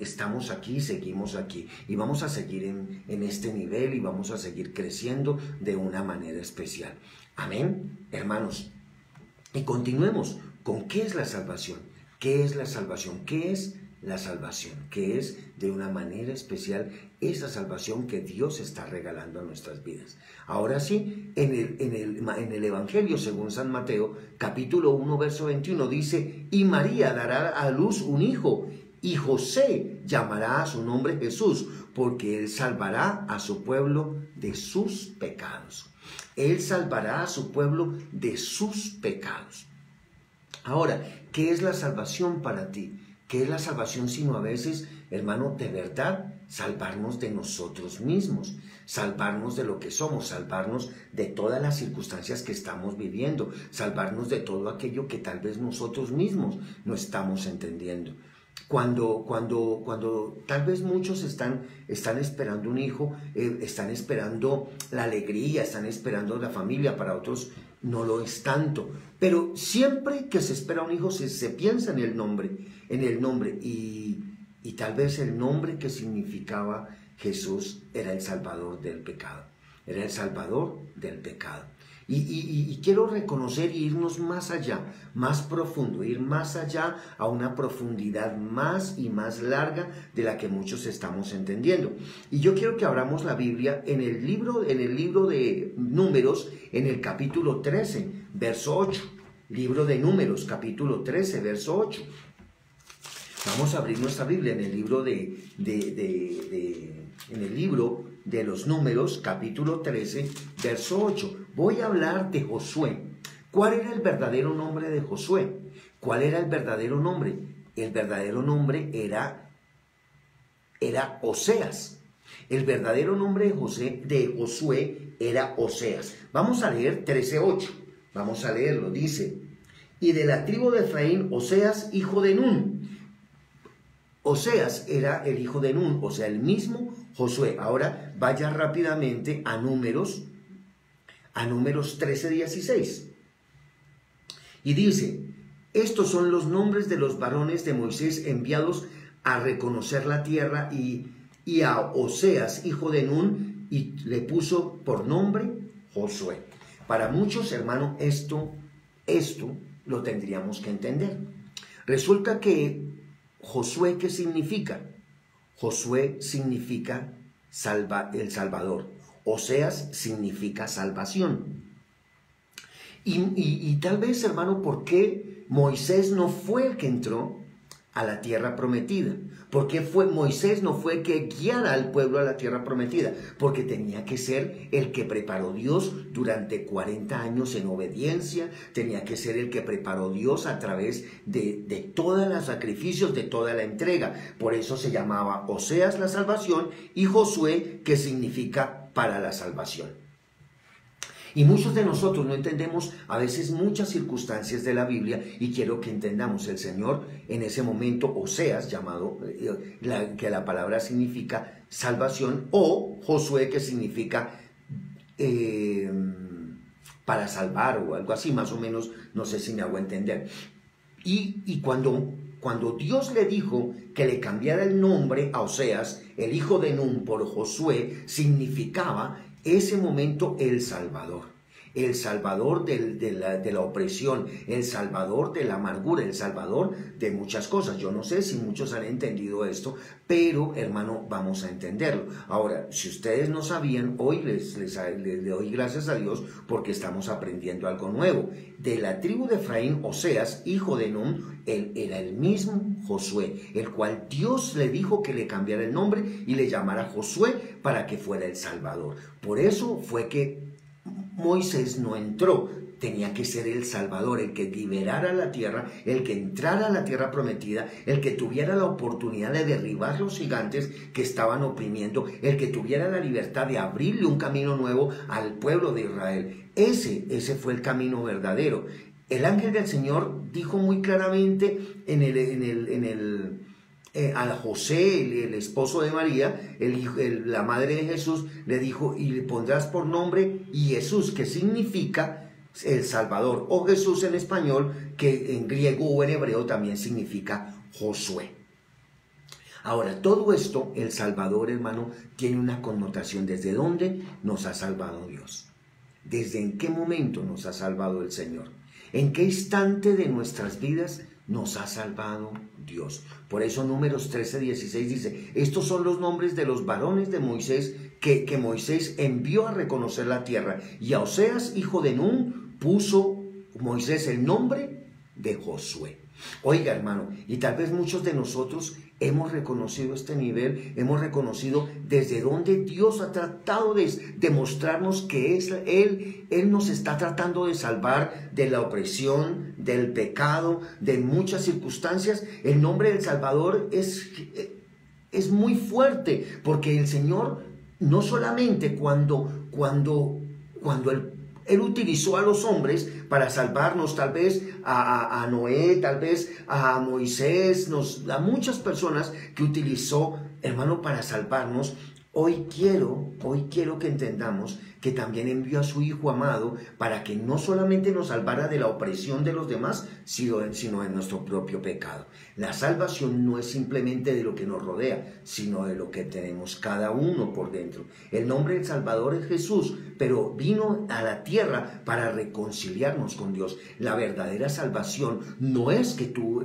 estamos aquí, seguimos aquí y vamos a seguir en este nivel y vamos a seguir creciendo de una manera especial. Amén, hermanos. Y continuemos con qué es la salvación. ¿Qué es la salvación? ¿Qué es la salvación? ¿Qué es de una manera especial esa salvación que Dios está regalando a nuestras vidas? Ahora sí, en el Evangelio según San Mateo, capítulo 1, verso 21, dice: y María dará a luz un hijo, y José llamará a su nombre Jesús, porque él salvará a su pueblo de sus pecados. Él salvará a su pueblo de sus pecados. Ahora, ¿qué es la salvación para ti? ¿Qué es la salvación sino a veces, hermano, de verdad, salvarnos de nosotros mismos, salvarnos de lo que somos, salvarnos de todas las circunstancias que estamos viviendo, salvarnos de todo aquello que tal vez nosotros mismos no estamos entendiendo? Cuando tal vez muchos están esperando un hijo, están esperando la alegría, están esperando la familia, para otros no lo es tanto. Pero siempre que se espera un hijo se piensa en el nombre, y tal vez el nombre que significaba Jesús era el Salvador del pecado, era el Salvador del pecado. Y quiero reconocer y irnos más allá, más profundo, ir más allá a una profundidad más y más larga de la que muchos estamos entendiendo. Y yo quiero que abramos la Biblia en el libro de Números, en el capítulo 13, verso 8. Libro de Números, capítulo 13, verso 8. Vamos a abrir nuestra Biblia en el libro de los Números, capítulo 13, verso 8. Voy a hablar de Josué. ¿Cuál era el verdadero nombre de Josué? ¿Cuál era el verdadero nombre? El verdadero nombre era Oseas. El verdadero nombre de Josué era Oseas. Vamos a leer 13:8. Vamos a leerlo. Dice: y de la tribu de Efraín, Oseas, hijo de Nun. Oseas era el hijo de Nun, o sea, el mismo Josué. Ahora vaya rápidamente a Números 13:16. Y dice: estos son los nombres de los varones de Moisés enviados a reconocer la tierra, y a Oseas, hijo de Nun, y le puso por nombre Josué. Para muchos, hermano, esto lo tendríamos que entender. Resulta que Josué, ¿qué significa? Josué significa el Salvador. Oseas significa salvación. Y tal vez, hermano, ¿por qué Moisés no fue el que entró a la tierra prometida? ¿Por qué Moisés no fue el que guiara al pueblo a la tierra prometida? Porque tenía que ser el que preparó Dios durante 40 años en obediencia, tenía que ser el que preparó Dios a través de todos los sacrificios, de toda la entrega. Por eso se llamaba Oseas la salvación y Josué, que significa para la salvación. Y muchos de nosotros no entendemos a veces muchas circunstancias de la Biblia, y quiero que entendamos: el Señor en ese momento, Oseas, llamado, que la palabra significa salvación, o Josué, que significa para salvar, o algo así, más o menos, no sé si me hago entender. Y cuando Dios le dijo que le cambiara el nombre a Oseas, el hijo de Nun, por Josué, significaba ese momento el Salvador de la opresión, el Salvador de la amargura, el Salvador de muchas cosas. Yo no sé si muchos han entendido esto, pero, hermano, vamos a entenderlo. Ahora, si ustedes no sabían, hoy les doy gracias a Dios porque estamos aprendiendo algo nuevo. De la tribu de Efraín, Oseas, hijo de Nun, él era el mismo Josué, el cual Dios le dijo que le cambiara el nombre y le llamara Josué para que fuera el Salvador. Por eso fue que Moisés no entró. Tenía que ser el Salvador, el que liberara la tierra, el que entrara a la tierra prometida, el que tuviera la oportunidad de derribar los gigantes que estaban oprimiendo, el que tuviera la libertad de abrirle un camino nuevo al pueblo de Israel. Ese fue el camino verdadero. El ángel del Señor dijo muy claramente a José, el esposo de María, la madre de Jesús, le dijo: y le pondrás por nombre Jesús, que significa el Salvador, o Jesús en español, que en griego o en hebreo también significa Josué. Ahora, todo esto, el Salvador, hermano, tiene una connotación. ¿Desde dónde nos ha salvado Dios? ¿Desde en qué momento nos ha salvado el Señor? ¿En qué instante de nuestras vidas nos ha salvado Dios? Por eso Números 13:16 dice, estos son los nombres de los varones de Moisés que Moisés envió a reconocer la tierra. Y a Oseas, hijo de Nun, puso Moisés el nombre de Josué. Oiga, hermano, y tal vez muchos de nosotros hemos reconocido este nivel, hemos reconocido desde dónde Dios ha tratado de mostrarnos que es Él nos está tratando de salvar de la opresión, del pecado, de muchas circunstancias. El nombre del Salvador es muy fuerte, porque el Señor no solamente cuando Él utilizó a los hombres para salvarnos, tal vez a Noé, tal vez a Moisés, a muchas personas que utilizó, hermano, para salvarnos. Hoy quiero que entendamos que también envió a su Hijo amado para que no solamente nos salvara de la opresión de los demás, sino de nuestro propio pecado. La salvación no es simplemente de lo que nos rodea, sino de lo que tenemos cada uno por dentro. El nombre del Salvador es Jesús, pero vino a la tierra para reconciliarnos con Dios. La verdadera salvación no es que tú,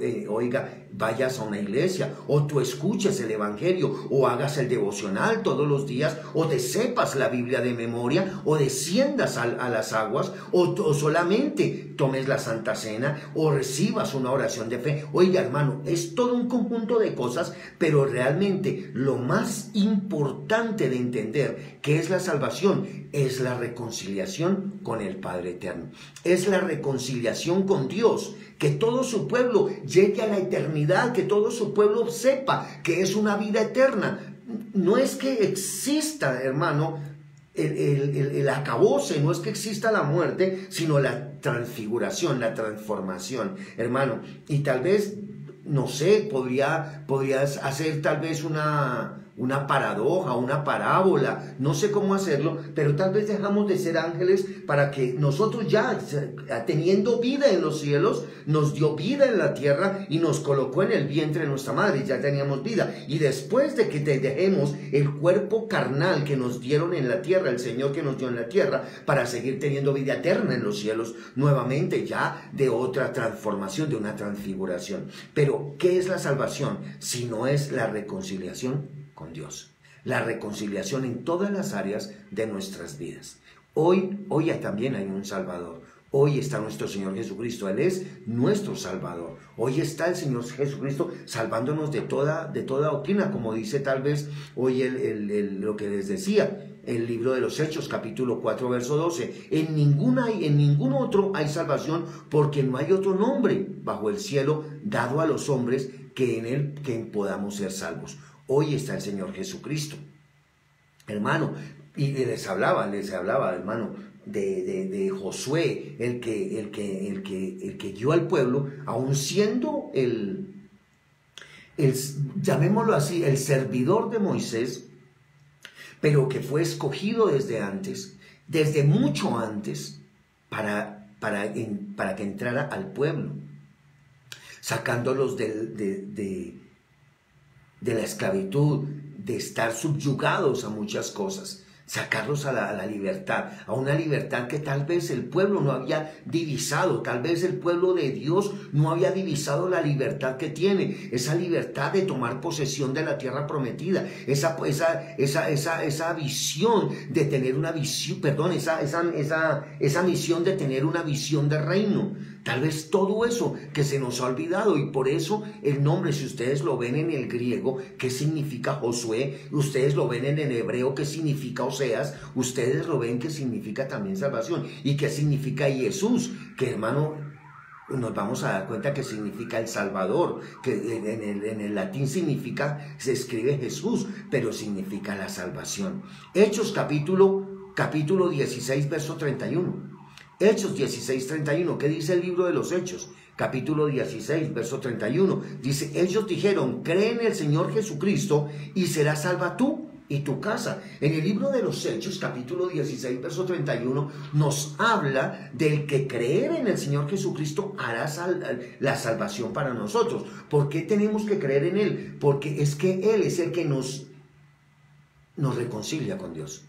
vayas a una iglesia, o tú escuches el evangelio, o hagas el devocional todos los días, o te sepas la Biblia de memoria, o desciendas a las aguas, o solamente tomes la Santa Cena, o recibas una oración de fe. Oiga, hermano, es todo un conjunto de cosas, pero realmente lo más importante de entender que es la salvación es la reconciliación con el Padre Eterno. Es la reconciliación con Dios, que todo su pueblo llegue a la eternidad, que todo su pueblo sepa que es una vida eterna. No es que exista, hermano, el acabose, no es que exista la muerte, sino la transfiguración, la transformación, hermano. Y tal vez, no sé, podrías hacer tal vez una paradoja, una parábola, no sé cómo hacerlo, pero tal vez dejamos de ser ángeles para que nosotros ya, teniendo vida en los cielos, nos dio vida en la tierra y nos colocó en el vientre de nuestra madre, ya teníamos vida. Y después de que te dejemos el cuerpo carnal que nos dieron en la tierra, el Señor que nos dio en la tierra, para seguir teniendo vida eterna en los cielos, nuevamente ya de otra transformación, de una transfiguración. Pero, ¿qué es la salvación? Si no es la reconciliación con Dios, la reconciliación en todas las áreas de nuestras vidas. Hoy también hay un Salvador. Hoy está nuestro Señor Jesucristo. Él es nuestro Salvador. Hoy está el Señor Jesucristo salvándonos de toda doctrina, como dice tal vez hoy lo que les decía, el libro de los Hechos, capítulo 4, verso 12. En ningún otro hay salvación, porque no hay otro nombre bajo el cielo dado a los hombres que en él podamos ser salvos. Hoy está el Señor Jesucristo, hermano, y les hablaba, hermano, de Josué, el que guió al pueblo, aun siendo llamémoslo así, el servidor de Moisés, pero que fue escogido desde mucho antes, para que entrara al pueblo, sacándolos de la esclavitud, de estar subyugados a muchas cosas, sacarlos a la libertad, a una libertad que tal vez el pueblo no había divisado, tal vez el pueblo de Dios no había divisado la libertad que tiene, esa libertad de tomar posesión de la tierra prometida, esa visión de tener una visión, esa misión de tener una visión de reino. Tal vez todo eso que se nos ha olvidado, y por eso el nombre, si ustedes lo ven en el griego, ¿qué significa Josué? Ustedes lo ven en el hebreo, ¿qué significa Oseas? Ustedes lo ven que significa también salvación. ¿Y qué significa Jesús? Que, hermano, nos vamos a dar cuenta que significa el Salvador, que en el latín se escribe Jesús, pero significa la salvación. Hechos capítulo 16, verso 31. Hechos 16, 31, ¿qué dice el libro de los Hechos? Capítulo 16, verso 31, dice, ellos dijeron, cree en el Señor Jesucristo y serás salva tú y tu casa. En el libro de los Hechos, capítulo 16, verso 31, nos habla del que creer en el Señor Jesucristo hará la salvación para nosotros. ¿Por qué tenemos que creer en Él? Porque es que Él es el que nos reconcilia con Dios.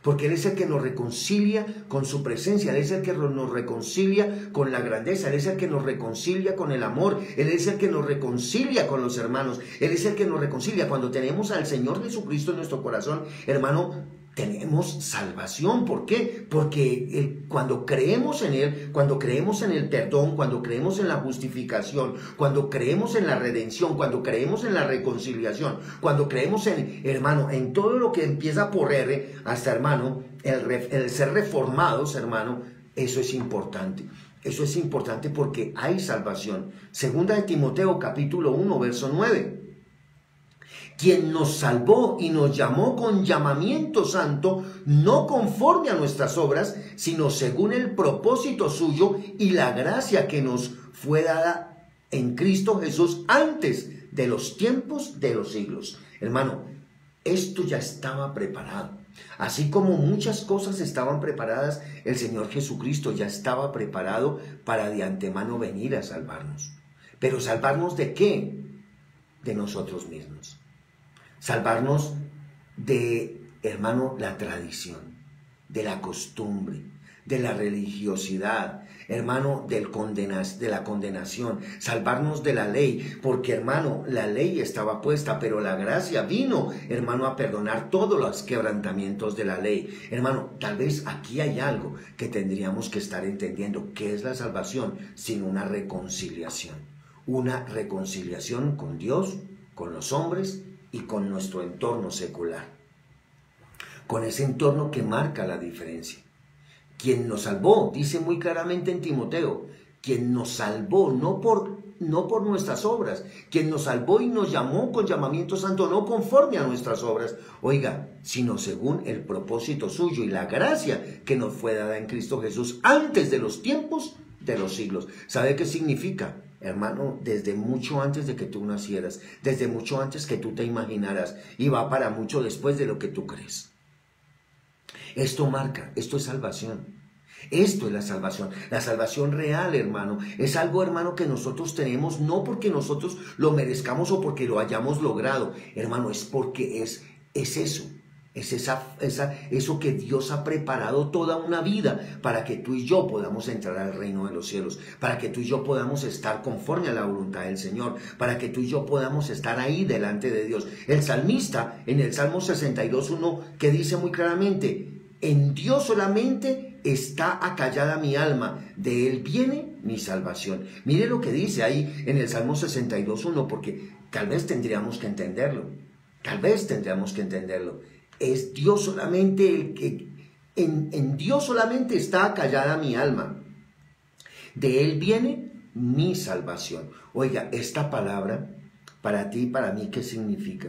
Porque Él es el que nos reconcilia con su presencia, Él es el que nos reconcilia con la grandeza, Él es el que nos reconcilia con el amor, Él es el que nos reconcilia con los hermanos, Él es el que nos reconcilia. Cuando tenemos al Señor Jesucristo en nuestro corazón, hermano, tenemos salvación. ¿Por qué? Porque cuando creemos en Él, cuando creemos en el perdón, cuando creemos en la justificación, cuando creemos en la redención, cuando creemos en la reconciliación, cuando creemos en, hermano, en todo lo que empieza por R hasta, hermano, el ser reformados, hermano, eso es importante. Eso es importante porque hay salvación. Segunda de Timoteo, capítulo 1, verso 9. Quien nos salvó y nos llamó con llamamiento santo, no conforme a nuestras obras, sino según el propósito suyo y la gracia que nos fue dada en Cristo Jesús antes de los tiempos de los siglos. Hermano, esto ya estaba preparado. Así como muchas cosas estaban preparadas, el Señor Jesucristo ya estaba preparado para de antemano venir a salvarnos. ¿Pero salvarnos de qué? De nosotros mismos. Salvarnos de, hermano, la tradición, de la costumbre, de la religiosidad, hermano, de la condenación. Salvarnos de la ley, porque, hermano, la ley estaba puesta, pero la gracia vino, hermano, a perdonar todos los quebrantamientos de la ley. Hermano, tal vez aquí hay algo que tendríamos que estar entendiendo. ¿Qué es la salvación? Sin una reconciliación. Una reconciliación con Dios, con los hombres y con nuestro entorno secular, con ese entorno que marca la diferencia. Quien nos salvó, dice muy claramente en Timoteo, quien nos salvó no por nuestras obras, quien nos salvó y nos llamó con llamamiento santo, no conforme a nuestras obras, oiga, sino según el propósito suyo y la gracia que nos fue dada en Cristo Jesús antes de los tiempos de los siglos. ¿Sabe qué significa? Hermano, desde mucho antes de que tú nacieras, desde mucho antes que tú te imaginaras, y va para mucho después de lo que tú crees. Esto marca, esto es salvación. Esto es la salvación real, hermano. Es algo, hermano, que nosotros tenemos no porque nosotros lo merezcamos o porque lo hayamos logrado, hermano, es porque es eso. Es eso que Dios ha preparado toda una vida para que tú y yo podamos entrar al reino de los cielos, para que tú y yo podamos estar conforme a la voluntad del Señor, para que tú y yo podamos estar ahí delante de Dios. El salmista en el Salmo 62:1 que dice muy claramente, en Dios solamente está acallada mi alma, de Él viene mi salvación. Mire lo que dice ahí en el Salmo 62:1, porque tal vez tendríamos que entenderlo, Es Dios solamente el que, en Dios solamente está acallada mi alma. De Él viene mi salvación. Oiga, esta palabra, para ti y para mí, ¿qué significa?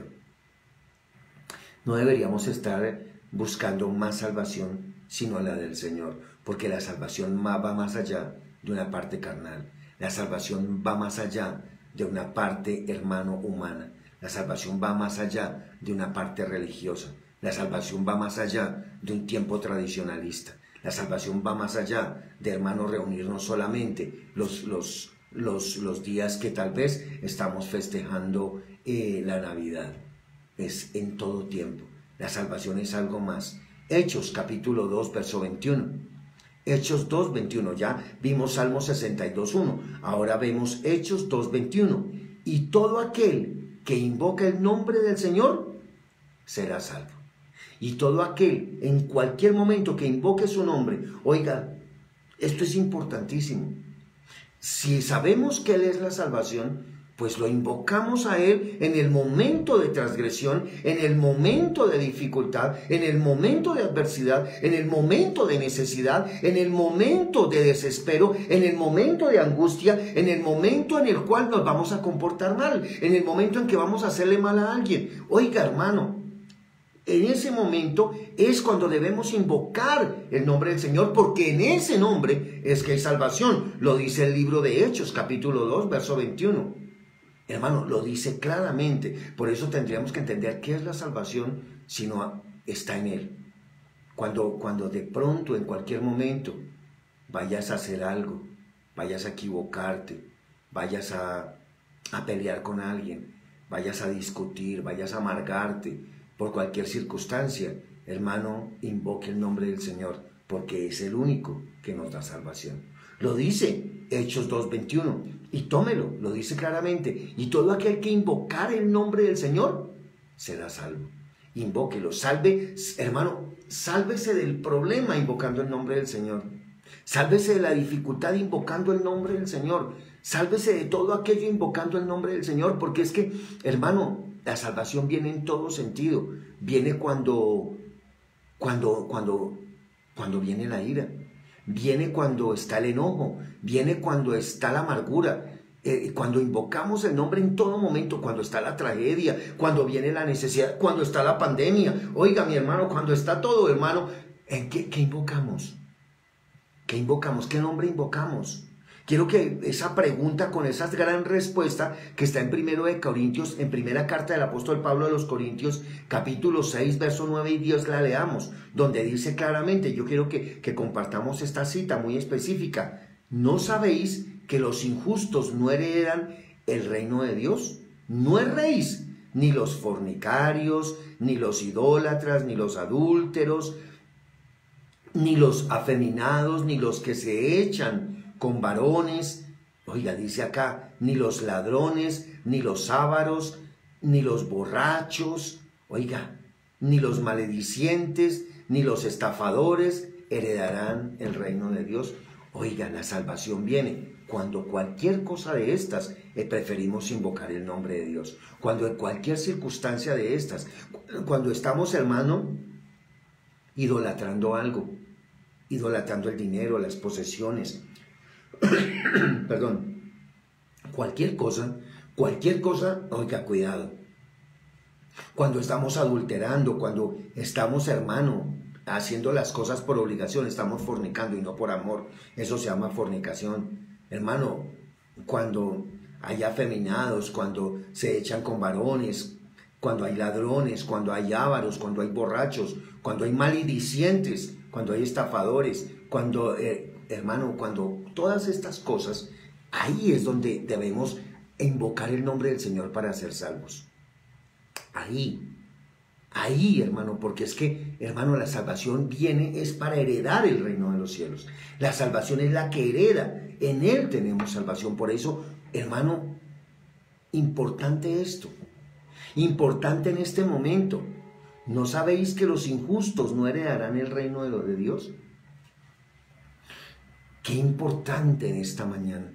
No deberíamos estar buscando más salvación, sino la del Señor, porque la salvación va más allá de una parte carnal. La salvación va más allá de una parte, hermano, humana. La salvación va más allá de una parte religiosa. La salvación va más allá de un tiempo tradicionalista. La salvación va más allá de, hermano, reunirnos solamente los días que tal vez estamos festejando la Navidad. Es en todo tiempo. La salvación es algo más. Hechos capítulo 2, verso 21. Hechos 2, 21. Ya vimos Salmo 62:1. Ahora vemos Hechos 2, 21. Y todo aquel que invoca el nombre del Señor será salvo. Y todo aquel, en cualquier momento que invoque su nombre, oiga, esto es importantísimo. Si sabemos que Él es la salvación, pues lo invocamos a Él en el momento de transgresión, en el momento de dificultad, en el momento de adversidad, en el momento de necesidad, en el momento de desespero, en el momento de angustia, en el momento en el cual nos vamos a comportar mal, en el momento en que vamos a hacerle mal a alguien. Oiga, hermano, en ese momento es cuando debemos invocar el nombre del Señor, porque en ese nombre es que hay salvación. Lo dice el libro de Hechos, capítulo 2, verso 21. Hermano, lo dice claramente. Por eso tendríamos que entender qué es la salvación si no está en Él. Cuando de pronto, en cualquier momento, vayas a hacer algo, vayas a equivocarte, vayas a pelear con alguien, vayas a discutir, vayas a amargarte por cualquier circunstancia, hermano, invoque el nombre del Señor, porque es el único que nos da salvación. Lo dice Hechos 2:21, y tómelo, lo dice claramente, y todo aquel que invocar el nombre del Señor será salvo. Invóquelo, hermano, sálvese del problema invocando el nombre del Señor. Sálvese de la dificultad invocando el nombre del Señor. Sálvese de todo aquello invocando el nombre del Señor, porque es que, hermano, la salvación viene en todo sentido. Viene cuando viene la ira. Viene cuando está el enojo. Viene cuando está la amargura. Cuando invocamos el nombre en todo momento, cuando está la tragedia, cuando viene la necesidad, cuando está la pandemia. Oiga, mi hermano, cuando está todo, hermano, ¿qué invocamos? ¿Qué invocamos? ¿Qué nombre invocamos? Quiero que esa pregunta con esa gran respuesta que está en 1 de Corintios, en primera carta del apóstol Pablo a los Corintios, capítulo 6, verso 9 y 10, la leamos, donde dice claramente, yo quiero que compartamos esta cita muy específica. ¿No sabéis que los injustos no heredan el reino de Dios? No erréis, ni los fornicarios, ni los idólatras, ni los adúlteros, ni los afeminados, ni los que se echan con varones, oiga, dice acá, ni los ladrones, ni los ávaros, ni los borrachos, oiga, ni los maledicientes, ni los estafadores heredarán el reino de Dios. Oiga, la salvación viene cuando cualquier cosa de estas preferimos invocar el nombre de Dios. Cuando en cualquier circunstancia de estas, cuando estamos, hermano, idolatrando algo, idolatrando el dinero, las posesiones, perdón, cualquier cosa, oiga, cuidado. Cuando estamos adulterando, cuando estamos, hermano, haciendo las cosas por obligación, estamos fornicando y no por amor, eso se llama fornicación. Hermano, cuando hay afeminados, cuando se echan con varones, cuando hay ladrones, cuando hay ávaros, cuando hay borrachos, cuando hay maledicientes, cuando hay estafadores, cuando, hermano, cuando todas estas cosas, ahí es donde debemos invocar el nombre del Señor para ser salvos. Ahí, hermano, porque es que, hermano, la salvación viene, es para heredar el reino de los cielos. La salvación es la que hereda, en Él tenemos salvación. Por eso, hermano, importante esto, importante en este momento. ¿No sabéis que los injustos no heredarán el reino de Dios? Qué importante en esta mañana,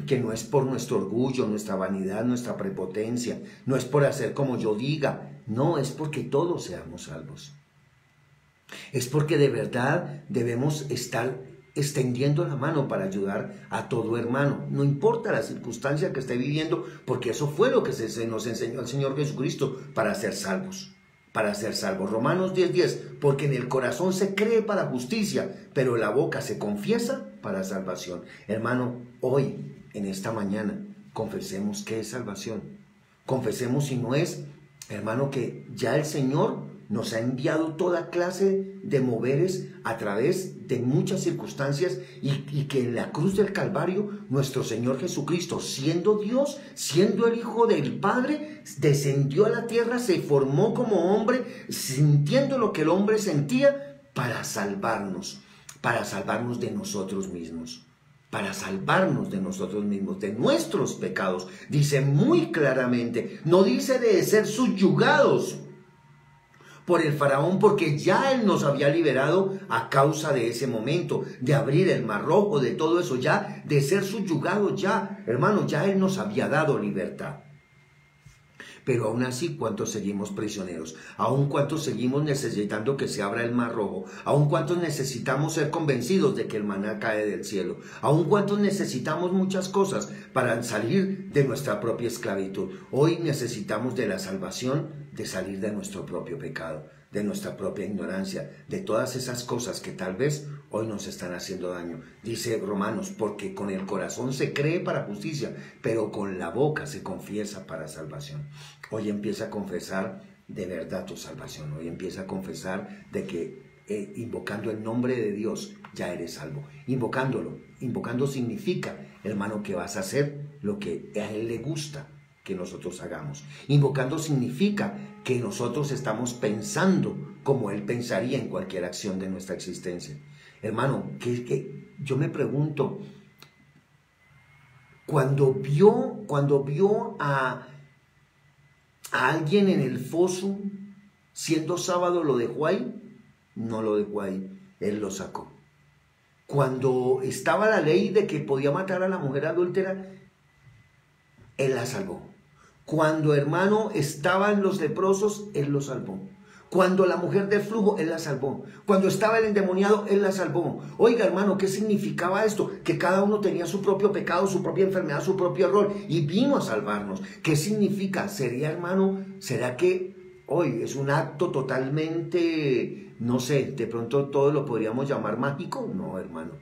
que no es por nuestro orgullo, nuestra vanidad, nuestra prepotencia, no es por hacer como yo diga, no, es porque todos seamos salvos. Es porque de verdad debemos estar extendiendo la mano para ayudar a todo hermano, no importa la circunstancia que esté viviendo, porque eso fue lo que se nos enseñó el Señor Jesucristo para ser salvos. Para ser salvos. Romanos 10:10, porque en el corazón se cree para justicia, pero la boca se confiesa para salvación. Hermano, hoy, en esta mañana, confesemos qué es salvación. Confesemos si no es, hermano, que ya el Señor nos ha enviado toda clase de moveres a través de muchas circunstancias y que en la cruz del Calvario nuestro Señor Jesucristo, siendo Dios, siendo el Hijo del Padre, descendió a la tierra, se formó como hombre, sintiendo lo que el hombre sentía para salvarnos de nosotros mismos. Para salvarnos de nosotros mismos, de nuestros pecados. Dice muy claramente, no dice de ser subyugados por el faraón, porque ya él nos había liberado a causa de ese momento, de abrir el mar rojo, de todo eso, ya de ser subyugados, ya, hermano, ya él nos había dado libertad. Pero aún así, ¿cuántos seguimos prisioneros? Aún ¿cuántos seguimos necesitando que se abra el mar rojo? Aún ¿cuántos necesitamos ser convencidos de que el maná cae del cielo? Aún ¿cuántos necesitamos muchas cosas para salir de nuestra propia esclavitud? Hoy necesitamos de la salvación, de salir de nuestro propio pecado. de nuestra propia ignorancia, de todas esas cosas que tal vez hoy nos están haciendo daño. Dice Romanos, porque con el corazón se cree para justicia, pero con la boca se confiesa para salvación. Hoy empieza a confesar de verdad tu salvación. Hoy empieza a confesar de que invocando el nombre de Dios ya eres salvo. Invocando significa, hermano, que vas a hacer lo que a Él le gusta que nosotros hagamos. Invocando significa que nosotros estamos pensando como Él pensaría en cualquier acción de nuestra existencia. Hermano, que yo me pregunto, cuando vio a alguien en el foso, siendo sábado, ¿lo dejó ahí? No lo dejó ahí, Él lo sacó. Cuando estaba la ley de que podía matar a la mujer adúltera, Él la salvó. Cuando, hermano, estaban los leprosos, Él los salvó. Cuando la mujer del flujo, Él la salvó. Cuando estaba el endemoniado, Él la salvó. Oiga, hermano, ¿qué significaba esto? Que cada uno tenía su propio pecado, su propia enfermedad, su propio error, y vino a salvarnos. ¿Qué significa? ¿Sería, hermano, será que hoy es un acto totalmente, no sé, de pronto todo lo podríamos llamar mágico? No, hermano,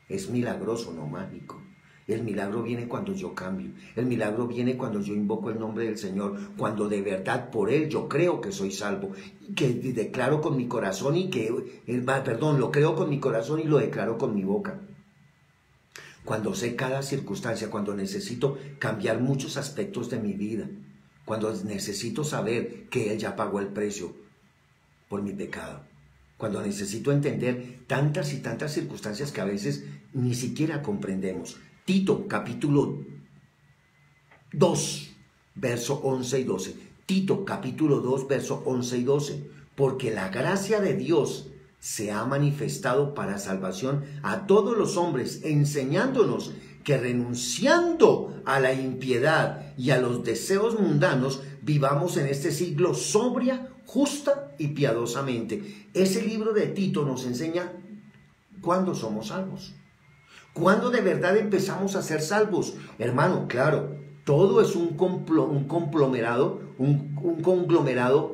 es milagroso, no mágico. El milagro viene cuando yo cambio. El milagro viene cuando yo invoco el nombre del Señor. Cuando de verdad por Él yo creo que soy salvo. Que declaro con mi corazón y lo creo con mi corazón y lo declaro con mi boca. Cuando sé cada circunstancia, cuando necesito cambiar muchos aspectos de mi vida. Cuando necesito saber que Él ya pagó el precio por mi pecado. Cuando necesito entender tantas y tantas circunstancias que a veces ni siquiera comprendemos. Tito, capítulo 2, verso 11 y 12. Tito, capítulo 2, verso 11 y 12. Porque la gracia de Dios se ha manifestado para salvación a todos los hombres, enseñándonos que renunciando a la impiedad y a los deseos mundanos, vivamos en este siglo sobria, justa y piadosamente. Ese libro de Tito nos enseña cuándo somos salvos. ¿Cuándo de verdad empezamos a ser salvos? Hermano, claro, todo es un conglomerado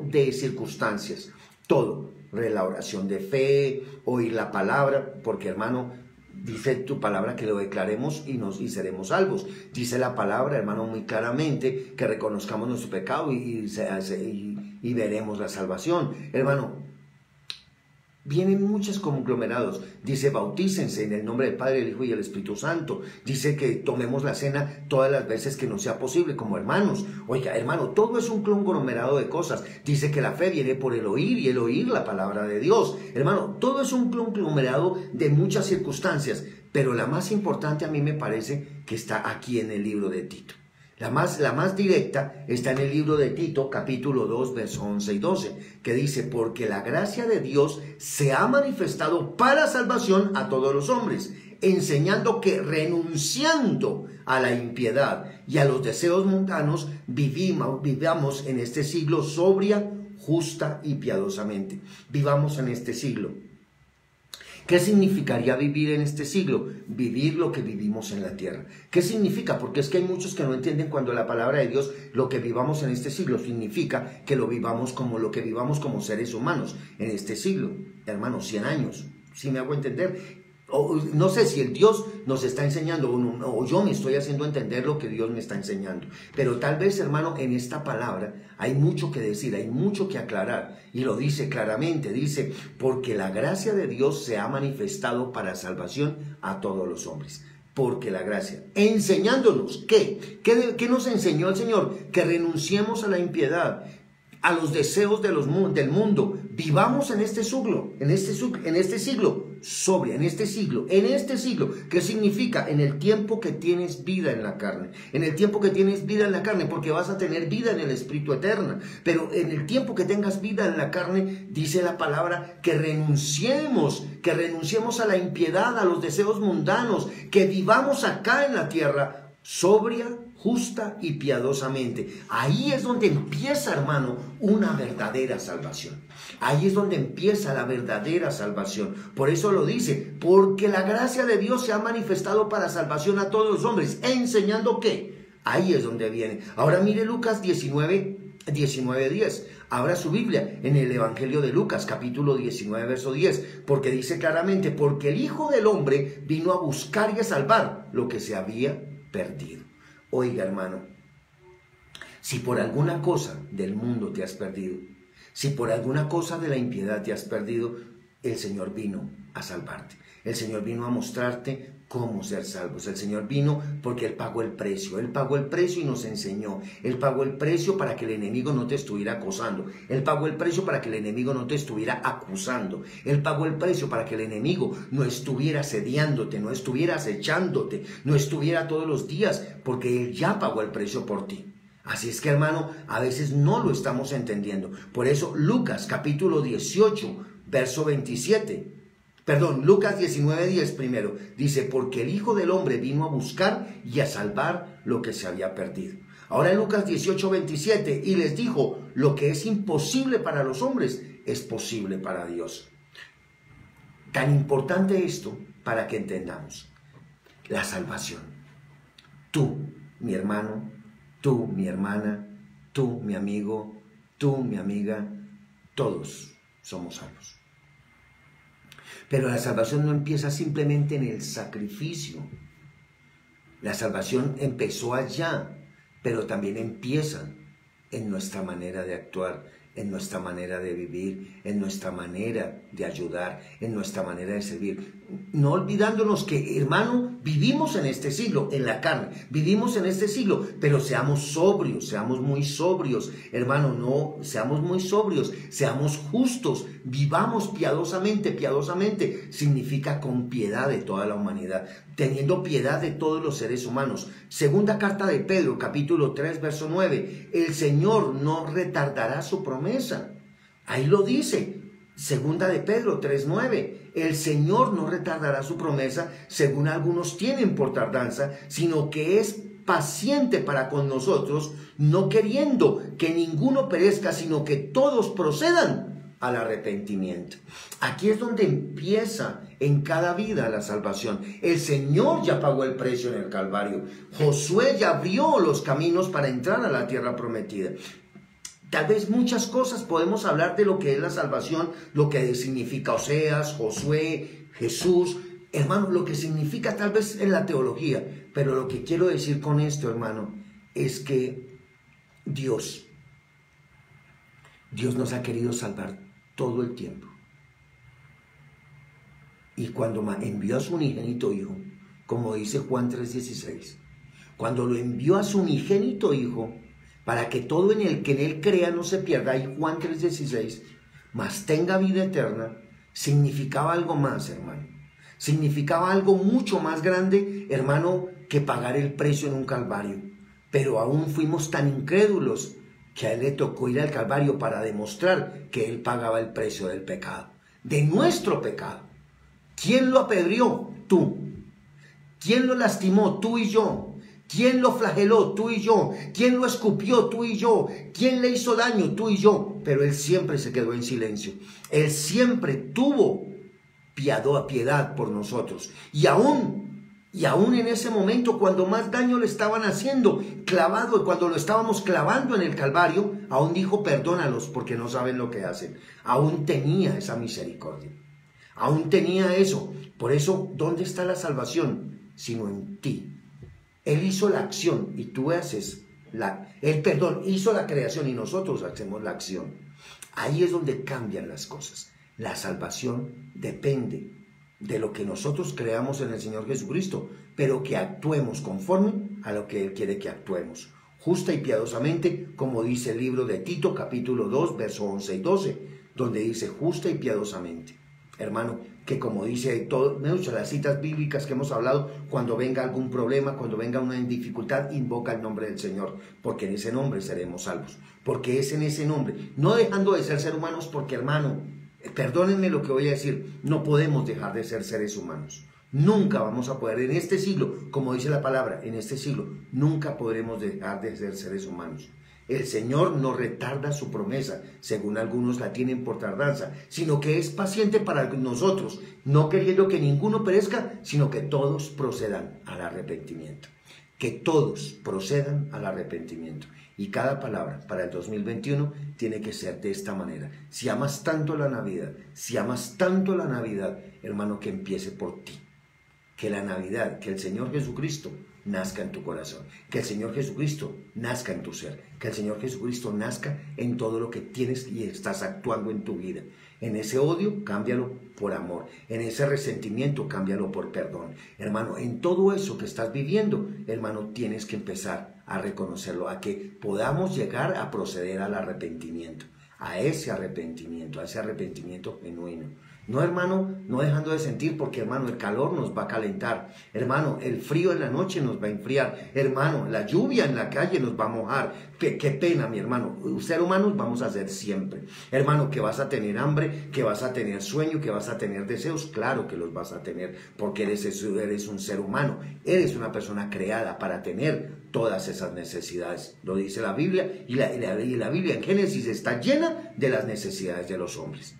de circunstancias. Todo, la oración de fe, oír la palabra, porque hermano, dice tu palabra que lo declaremos y seremos salvos. Dice la palabra, hermano, muy claramente que reconozcamos nuestro pecado y veremos la salvación. Hermano, vienen muchos conglomerados. Dice, bautícense en el nombre del Padre, el Hijo y el Espíritu Santo. Dice que tomemos la cena todas las veces que nos sea posible como hermanos. Oiga, hermano, todo es un conglomerado de cosas. Dice que la fe viene por el oír y el oír la palabra de Dios. Hermano, todo es un conglomerado de muchas circunstancias. Pero la más importante a mí me parece que está aquí en el libro de Tito. La más directa está en el libro de Tito, capítulo 2, versos 11 y 12, que dice, porque la gracia de Dios se ha manifestado para salvación a todos los hombres, enseñando que renunciando a la impiedad y a los deseos mundanos, vivamos en este siglo sobria, justa y piadosamente. Vivamos en este siglo. ¿Qué significaría vivir en este siglo? Vivir lo que vivimos en la tierra. ¿Qué significa? Porque es que hay muchos que no entienden cuando la palabra de Dios, lo que vivamos en este siglo, significa que lo vivamos como lo que vivamos como seres humanos en este siglo. Hermanos, 100 años. ¿Sí me hago entender? No sé si el Dios nos está enseñando o yo me estoy haciendo entender lo que Dios me está enseñando. Pero tal vez, hermano, en esta palabra hay mucho que decir, hay mucho que aclarar. Y lo dice claramente, dice, porque la gracia de Dios se ha manifestado para salvación a todos los hombres. Porque la gracia, enseñándonos, ¿qué nos enseñó el Señor? Que renunciemos a la impiedad, a los deseos del mundo. Vivamos en este siglo, sobria, en este siglo. ¿Qué significa? En el tiempo que tienes vida en la carne. En el tiempo que tienes vida en la carne, porque vas a tener vida en el Espíritu eterna. Pero en el tiempo que tengas vida en la carne, dice la palabra que renunciemos a la impiedad, a los deseos mundanos, que vivamos acá en la tierra sobria, justa y piadosamente. Ahí es donde empieza, hermano, una verdadera salvación. Ahí es donde empieza la verdadera salvación. Por eso lo dice, porque la gracia de Dios se ha manifestado para salvación a todos los hombres, enseñando que ahí es donde viene. Ahora mire Lucas 19, 19:10. Abra su Biblia en el Evangelio de Lucas, capítulo 19, verso 10, porque dice claramente, porque el Hijo del Hombre vino a buscar y a salvar lo que se había perdido. Oiga, hermano, si por alguna cosa del mundo te has perdido, si por alguna cosa de la impiedad te has perdido, el Señor vino a salvarte. El Señor vino a mostrarte cómo ser salvos. El Señor vino porque Él pagó el precio. Él pagó el precio y nos enseñó. Él pagó el precio para que el enemigo no te estuviera acosando. Él pagó el precio para que el enemigo no te estuviera acusando. Él pagó el precio para que el enemigo no estuviera asediándote, no estuviera acechándote, no estuviera todos los días, porque Él ya pagó el precio por ti. Así es que, hermano, a veces no lo estamos entendiendo. Por eso Lucas capítulo 18, verso 27. Lucas 19:10 primero. Dice, porque el Hijo del Hombre vino a buscar y a salvar lo que se había perdido. Ahora en Lucas 18:27, y les dijo, lo que es imposible para los hombres es posible para Dios. Tan importante esto para que entendamos. La salvación. Tú, mi hermano, tú, mi hermana, tú, mi amigo, tú, mi amiga, todos somos salvos. Pero la salvación no empieza simplemente en el sacrificio. La salvación empezó allá, pero también empieza en nuestra manera de actuar, en nuestra manera de vivir, en nuestra manera de ayudar, en nuestra manera de servir. No olvidándonos que, hermano, vivimos en este siglo, en la carne, vivimos en este siglo, pero seamos sobrios, seamos muy sobrios, hermano, no, seamos muy sobrios, seamos justos, vivamos piadosamente. Piadosamente significa con piedad de toda la humanidad, teniendo piedad de todos los seres humanos. Segunda carta de Pedro, capítulo 3, verso 9, el Señor no retardará su promesa. Ahí lo dice. Segunda de Pedro 3:9, el Señor no retardará su promesa, según algunos tienen por tardanza, sino que es paciente para con nosotros, no queriendo que ninguno perezca, sino que todos procedan al arrepentimiento. Aquí es donde empieza en cada vida la salvación. El Señor ya pagó el precio en el Calvario. Josué ya abrió los caminos para entrar a la tierra prometida. Tal vez muchas cosas podemos hablar de lo que es la salvación, lo que significa Oseas, Josué, Jesús, hermano, lo que significa tal vez en la teología. Pero lo que quiero decir con esto, hermano, es que Dios nos ha querido salvar todo el tiempo. Y cuando envió a su unigénito Hijo, como dice Juan 3:16, cuando lo envió a su unigénito Hijo, para que todo en el que en él crea no se pierda, y Juan 3:16, mas tenga vida eterna, significaba algo más, hermano. Significaba algo mucho más grande, hermano, que pagar el precio en un Calvario. Pero aún fuimos tan incrédulos que a él le tocó ir al Calvario para demostrar que él pagaba el precio del pecado, de nuestro pecado. ¿Quién lo apedreó? Tú. ¿Quién lo lastimó? Tú y yo. ¿Quién lo flageló? Tú y yo. ¿Quién lo escupió? Tú y yo. ¿Quién le hizo daño? Tú y yo. Pero él siempre se quedó en silencio. Él siempre tuvo piedad por nosotros. Y aún en ese momento, cuando más daño le estaban haciendo, clavado, cuando lo estábamos clavando en el Calvario, aún dijo, perdónalos porque no saben lo que hacen. Aún tenía esa misericordia. Aún tenía eso. Por eso, ¿dónde está la salvación? Sino en ti. Él hizo la acción y tú haces hizo la creación y nosotros hacemos la acción. Ahí es donde cambian las cosas. La salvación depende de lo que nosotros creamos en el Señor Jesucristo, pero que actuemos conforme a lo que Él quiere que actuemos. Justa y piadosamente, como dice el libro de Tito, capítulo 2, versos 11 y 12, donde dice justa y piadosamente. Hermano, que como dice muchas las citas bíblicas que hemos hablado, cuando venga algún problema, cuando venga una dificultad, invoca el nombre del Señor, porque en ese nombre seremos salvos, porque es en ese nombre, no dejando de ser humanos, porque hermano, perdónenme lo que voy a decir, no podemos dejar de ser seres humanos, nunca vamos a poder, en este siglo, como dice la palabra, en este siglo, nunca podremos dejar de ser seres humanos. El Señor no retarda su promesa, según algunos la tienen por tardanza, sino que es paciente para nosotros, no queriendo que ninguno perezca, sino que todos procedan al arrepentimiento. Que todos procedan al arrepentimiento. Y cada palabra para el 2021 tiene que ser de esta manera. Si amas tanto la Navidad, si amas tanto la Navidad, hermano, que empiece por ti. Que la Navidad, que el Señor Jesucristo nazca en tu corazón, que el Señor Jesucristo nazca en tu ser, que el Señor Jesucristo nazca en todo lo que tienes y estás actuando en tu vida. En ese odio, cámbialo por amor. En ese resentimiento, cámbialo por perdón. Hermano, en todo eso que estás viviendo, hermano, tienes que empezar a reconocerlo, a que podamos llegar a proceder al arrepentimiento, a ese arrepentimiento genuino. No, hermano, no dejando de sentir, porque, hermano, el calor nos va a calentar. Hermano, el frío en la noche nos va a enfriar. Hermano, la lluvia en la calle nos va a mojar. Qué pena, mi hermano. Ser humanos vamos a ser siempre. Hermano, que vas a tener hambre, que vas a tener sueño, que vas a tener deseos. Claro que los vas a tener, porque eres un ser humano. Eres una persona creada para tener todas esas necesidades. Lo dice la Biblia, y la Biblia en Génesis está llena de las necesidades de los hombres.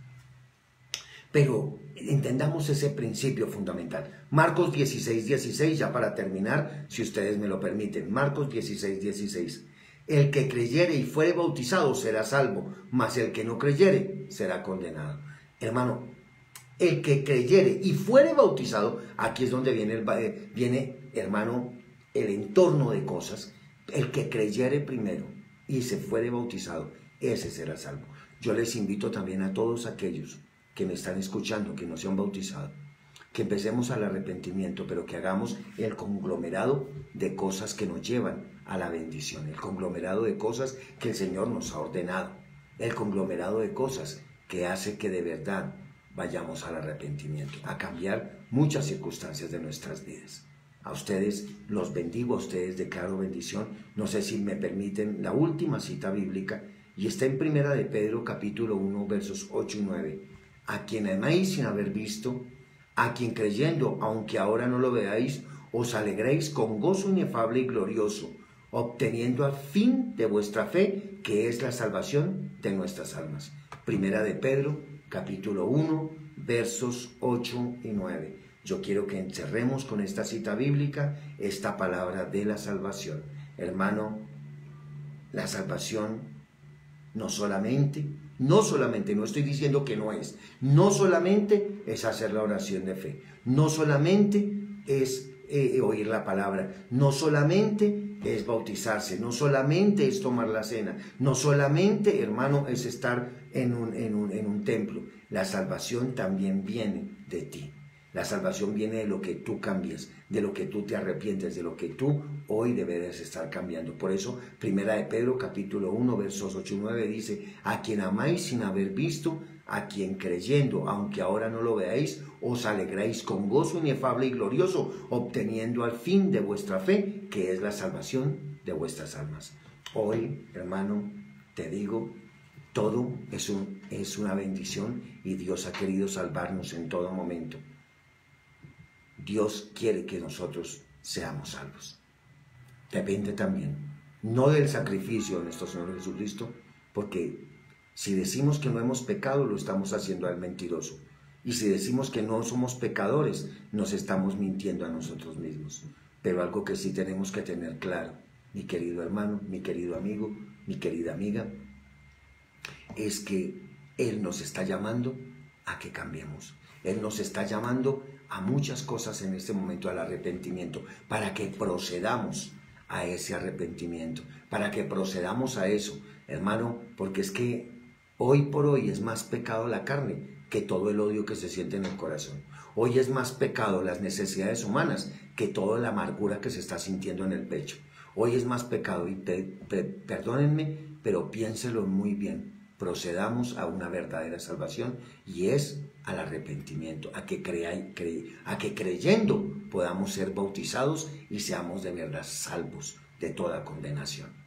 Pero entendamos ese principio fundamental. Marcos 16:16, ya para terminar, si ustedes me lo permiten. Marcos 16:16. El que creyere y fuere bautizado será salvo, mas el que no creyere será condenado. Hermano, el que creyere y fuere bautizado, aquí es donde viene, hermano, el entorno de cosas. El que creyere primero y se fuere bautizado, ese será salvo. Yo les invito también a todos aquellos que me están escuchando, que no se han bautizado, que empecemos al arrepentimiento, pero que hagamos el conglomerado de cosas que nos llevan a la bendición, el conglomerado de cosas que el Señor nos ha ordenado, el conglomerado de cosas que hace que de verdad vayamos al arrepentimiento, a cambiar muchas circunstancias de nuestras vidas. A ustedes los bendigo, a ustedes declaro bendición. No sé si me permiten la última cita bíblica, y está en Primera de Pedro, capítulo 1, versos 8 y 9. A quien amáis sin haber visto, a quien creyendo, aunque ahora no lo veáis, os alegréis con gozo inefable y glorioso, obteniendo al fin de vuestra fe, que es la salvación de nuestras almas. Primera de Pedro, capítulo 1, versos 8 y 9. Yo quiero que encerremos con esta cita bíblica esta palabra de la salvación. Hermano, la salvación no solamente, no estoy diciendo que no solamente es hacer la oración de fe, no solamente es oír la palabra, no solamente es bautizarse, no solamente es tomar la cena, no solamente, hermano, es estar en un templo. La salvación también viene de ti. La salvación viene de lo que tú cambias, de lo que tú te arrepientes, de lo que tú hoy debes estar cambiando. Por eso, Primera de Pedro, capítulo 1, versos 8 y 9, dice: a quien amáis sin haber visto, a quien creyendo, aunque ahora no lo veáis, os alegráis con gozo inefable y glorioso, obteniendo al fin de vuestra fe, que es la salvación de vuestras almas. Hoy, hermano, te digo, todo es una bendición, y Dios ha querido salvarnos en todo momento. Dios quiere que nosotros seamos salvos. Depende también, no del sacrificio de nuestro Señor Jesucristo, porque si decimos que no hemos pecado, lo estamos haciendo al mentiroso. Y si decimos que no somos pecadores, nos estamos mintiendo a nosotros mismos. Pero algo que sí tenemos que tener claro, mi querido hermano, mi querido amigo, mi querida amiga, es que Él nos está llamando a que cambiemos. Él nos está llamando a muchas cosas en este momento, al arrepentimiento, para que procedamos a ese arrepentimiento, para que procedamos a eso, hermano, porque es que hoy por hoy es más pecado la carne que todo el odio que se siente en el corazón. Hoy es más pecado las necesidades humanas que toda la amargura que se está sintiendo en el pecho. Hoy es más pecado, y perdónenme, pero piénselo muy bien. Procedamos a una verdadera salvación, y es al arrepentimiento, a que creyendo podamos ser bautizados y seamos de verdad salvos de toda condenación.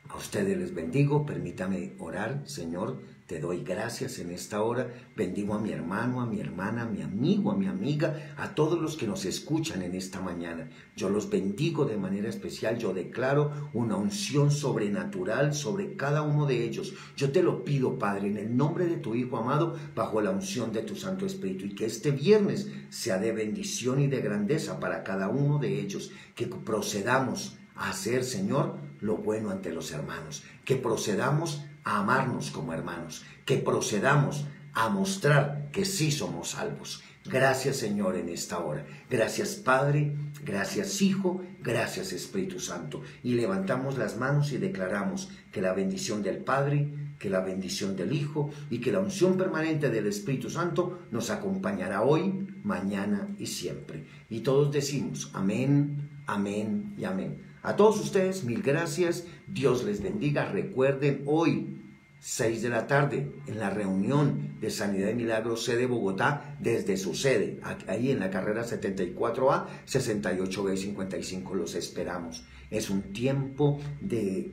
A ustedes les bendigo, permítame orar. Señor, te doy gracias en esta hora, bendigo a mi hermano, a mi hermana, a mi amigo, a mi amiga, a todos los que nos escuchan en esta mañana. Yo los bendigo de manera especial, yo declaro una unción sobrenatural sobre cada uno de ellos. Yo te lo pido, Padre, en el nombre de tu Hijo amado, bajo la unción de tu Santo Espíritu, y que este viernes sea de bendición y de grandeza para cada uno de ellos, que procedamos a hacer, Señor, lo bueno ante los hermanos, que procedamos a amarnos como hermanos, que procedamos a mostrar que sí somos salvos. Gracias, Señor, en esta hora. Gracias, Padre, gracias, Hijo, gracias, Espíritu Santo. Y levantamos las manos y declaramos que la bendición del Padre, que la bendición del Hijo y que la unción permanente del Espíritu Santo nos acompañará hoy, mañana y siempre. Y todos decimos amén, amén y amén. A todos ustedes, mil gracias. Dios les bendiga. Recuerden, hoy, 6 de la tarde, en la reunión de Sanidad y Milagros, sede Bogotá, desde su sede, ahí en la carrera 74A, 68B 55, los esperamos. Es un tiempo de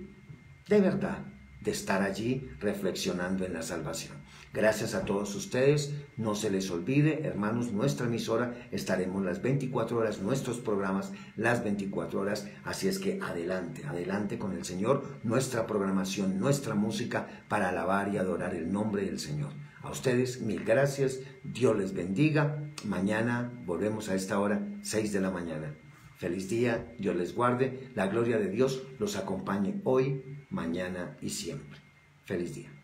verdad, de estar allí reflexionando en la salvación. Gracias a todos ustedes. No se les olvide, hermanos, nuestra emisora, estaremos las 24 horas, nuestros programas las 24 horas. Así es que adelante, adelante con el Señor, nuestra programación, nuestra música para alabar y adorar el nombre del Señor. A ustedes, mil gracias. Dios les bendiga. Mañana volvemos a esta hora, 6 de la mañana. Feliz día, Dios les guarde, la gloria de Dios los acompañe hoy, mañana y siempre. Feliz día.